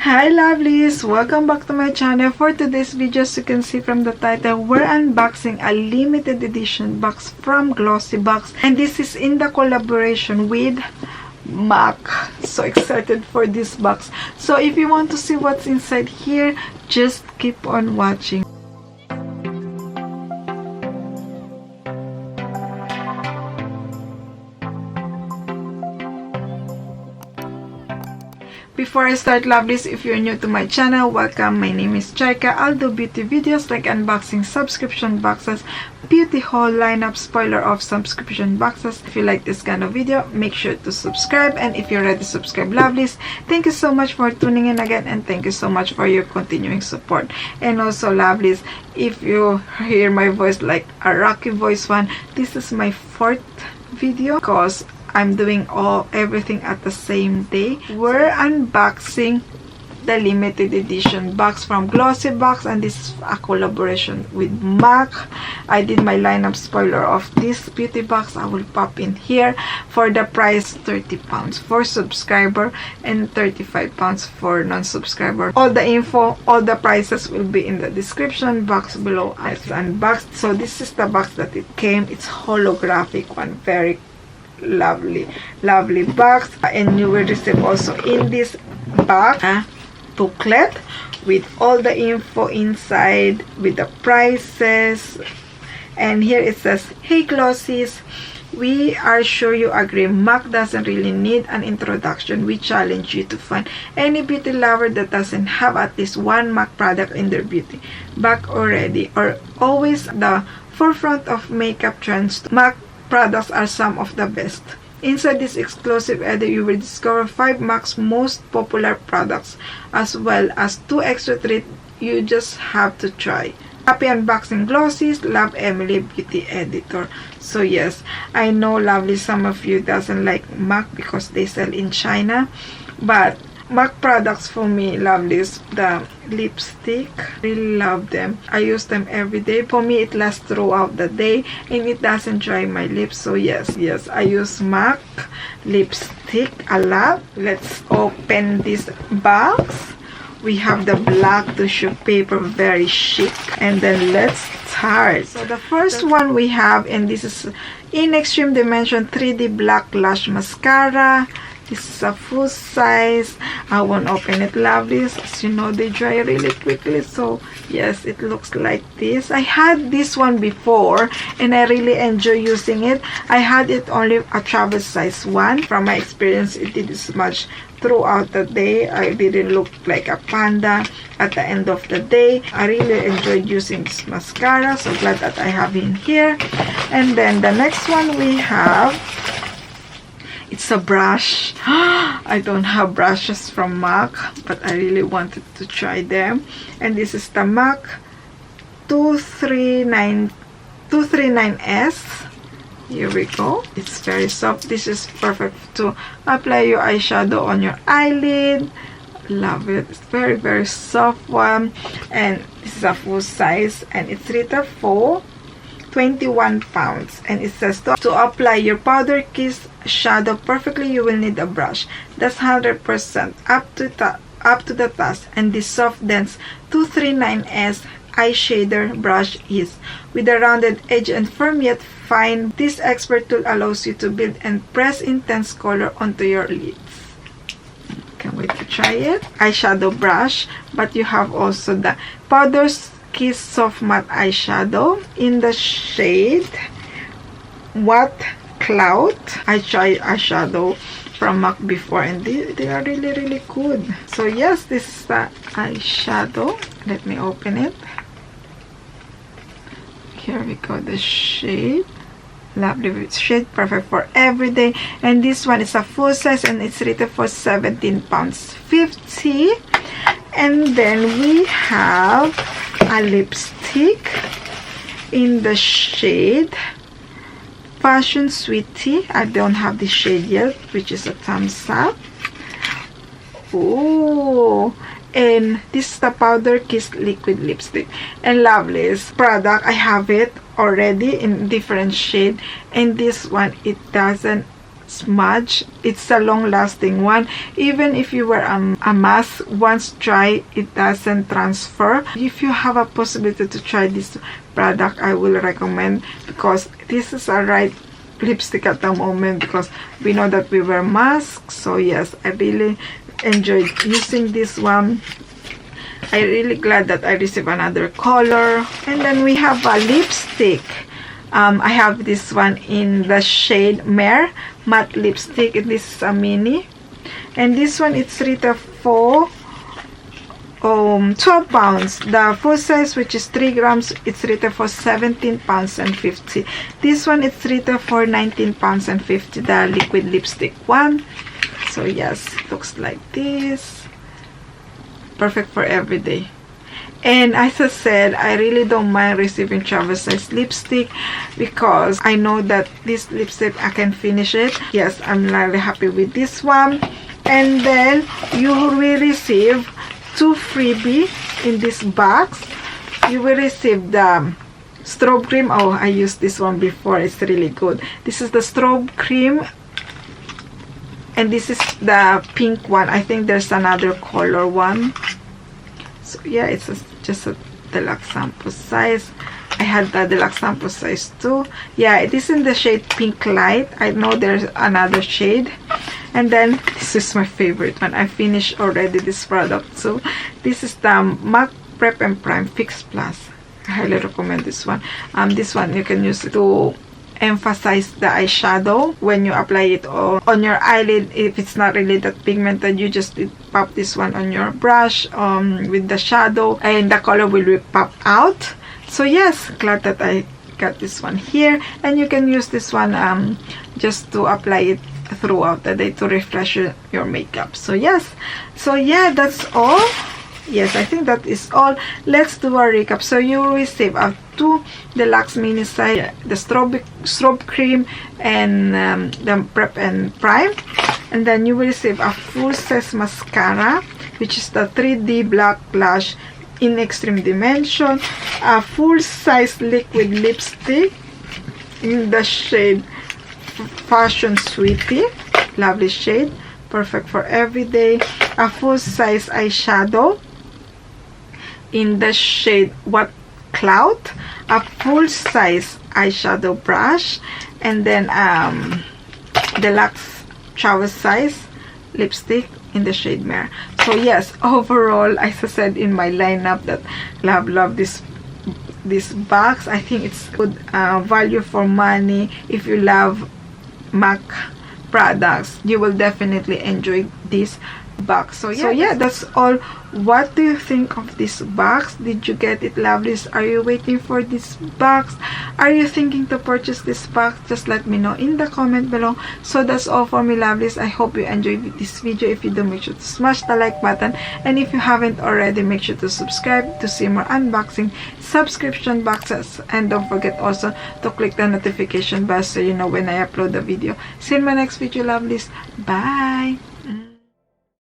Hi lovelies, welcome back to my channel. For today's video, as you can see from the title, we're unboxing a limited edition box from Glossybox, and this is in the collaboration with MAC. So excited for this box. So if you want to see what's inside here, just keep on watching. Before I start, lovelies, if you're new to my channel, welcome. My name is Jayca. I'll do beauty videos like unboxing subscription boxes, beauty haul, lineup, spoiler of subscription boxes. If you like this kind of video, make sure to subscribe. And if you're already subscribed, lovelies, thank you so much for tuning in again, and thank you so much for your continuing support. And also, lovelies, if you hear my voice like a rocky voice one, this is my fourth video because I'm doing everything at the same day. We're unboxing the limited edition box from Glossybox, and this is a collaboration with MAC. I did my lineup spoiler of this beauty box. I will pop in here for the price £30 for subscriber and £35 for non-subscriber. All the info, all the prices will be in the description box below. It's unboxed. So this is the box that it came. It's holographic one, very lovely box, and you will receive also in this box a booklet with all the info inside, with the prices. And here it says, "Hey Glossies, we are sure you agree, MAC doesn't really need an introduction. We challenge you to find any beauty lover that doesn't have at least one MAC product in their beauty bag already, or always the forefront of makeup trends. MAC products are some of the best. Inside this exclusive edit, you will discover 5 MAC's most popular products, as well as 2 extra treats you just have to try. Happy unboxing, Glossies. Love, Emily, Beauty Editor." So yes, I know, lovely, some of you doesn't like MAC because they sell in China, but MAC products for me, lovelies, the lipstick, really love them. I use them every day. For me, it lasts throughout the day and it doesn't dry my lips. So yes, I use MAC lipstick a lot. Let's open this box. We have the black tissue paper, very chic, and then let's start. So the first one we have, and this is in Extreme Dimension 3D Black Lash Mascara. This is a full size. I won't open it, lovelies. As you know, they dry really quickly. So yes, it looks like this. I had this one before and I really enjoy using it. I had it only a travel size one. From my experience, it did smudge throughout the day. I didn't look like a panda at the end of the day. I really enjoyed using this mascara. So glad that I have it in here. And then the next one we have, it's a brush. I don't have brushes from MAC, but I really wanted to try them. And this is the MAC 239S. Here we go. It's very soft. This is perfect to apply your eyeshadow on your eyelid. Love it. It's very soft one. And this is a full size, and it's retail for £21, and it says to apply your powder kiss shadow perfectly, you will need a brush that's 100% up to the task, and this soft dense 239S eyeshader brush is with a rounded edge and firm yet fine. This expert tool allows you to build and press intense color onto your lids. Can't wait to try it. Eyeshadow brush, but you have also the powder Kiss Soft Matte Eyeshadow in the shade What Cloud. I tried eyeshadow from MAC before, and they are really good. So yes, this is the eyeshadow. Let me open it. Here we go, the shade. Lovely shade, perfect for everyday. And this one is a full size, and it's rated for £17.50. And then we have a lipstick in the shade Passion Sweetie. I don't have the shade yet, which is a thumbs up. Oh, and this is the Powder Kiss liquid lipstick. And lovelies product, I have it already in different shade, and this one, it doesn't smudge. It's a long-lasting one. Even if you wear a mask, once dry, it doesn't transfer. If you have a possibility to try this product, I will recommend, because this is a right lipstick at the moment, because we know that we wear masks. So yes, I really enjoyed using this one. I'm really glad that I received another color. And then we have a lipstick. I have this one in the shade Mare matte lipstick. This is a mini, and this one it's retail for 12 pounds. The full size, which is 3 grams, it's retail for 17 pounds and 50. This one it's retail for 19 pounds and 50, the liquid lipstick one. So yes, it looks like this. Perfect for everyday. And as I said, I really don't mind receiving travel size lipstick, because I know that this lipstick I can finish it. Yes, I'm really happy with this one. And then you will receive 2 freebie in this box. You will receive the strobe cream. Oh, I used this one before. It's really good. This is the strobe cream, and this is the pink one. I think there's another color one. So yeah, it's just a deluxe sample size. I had the deluxe sample size too. Yeah, it is in the shade Pink Light. I know there's another shade. And then this is my favorite one. I finished already this product. So this is the MAC Prep and Prime Fix Plus. I highly recommend this one. This one you can use it to emphasize the eyeshadow when you apply it on your eyelid. If it's not really that pigmented, you just pop this one on your brush with the shadow, and the color will pop out. So yes, glad that I got this one here. And you can use this one just to apply it throughout the day to refresh your makeup. So yes, so yeah, that's all. Yes, I think that is all. Let's do a recap. So you will receive 2 deluxe mini size, the strobe cream, and the Prep and Prime. And then you will receive a full size mascara, which is the 3D Black Lash in Extreme Dimension, a full size liquid lipstick in the shade Fashion Sweetie, lovely shade, perfect for everyday, a full size eyeshadow in the shade What Cloud, a full size eyeshadow brush, and then deluxe travel size lipstick in the shade Mare. So yes, overall, as I said in my lineup, that love this box. I think it's good value for money. If you love MAC products, you will definitely enjoy this box. So yeah, that's all. What do you think of this box? Did you get it, lovelies? Are you waiting for this box? Are you thinking to purchase this box? Just let me know in the comment below. So that's all for me, lovelies. I hope you enjoyed this video. If you do, make sure to smash the like button, and if you haven't already, make sure to subscribe to see more unboxing subscription boxes, and don't forget also to click the notification bell so you know when I upload the video. See you in my next video, lovelies. Bye.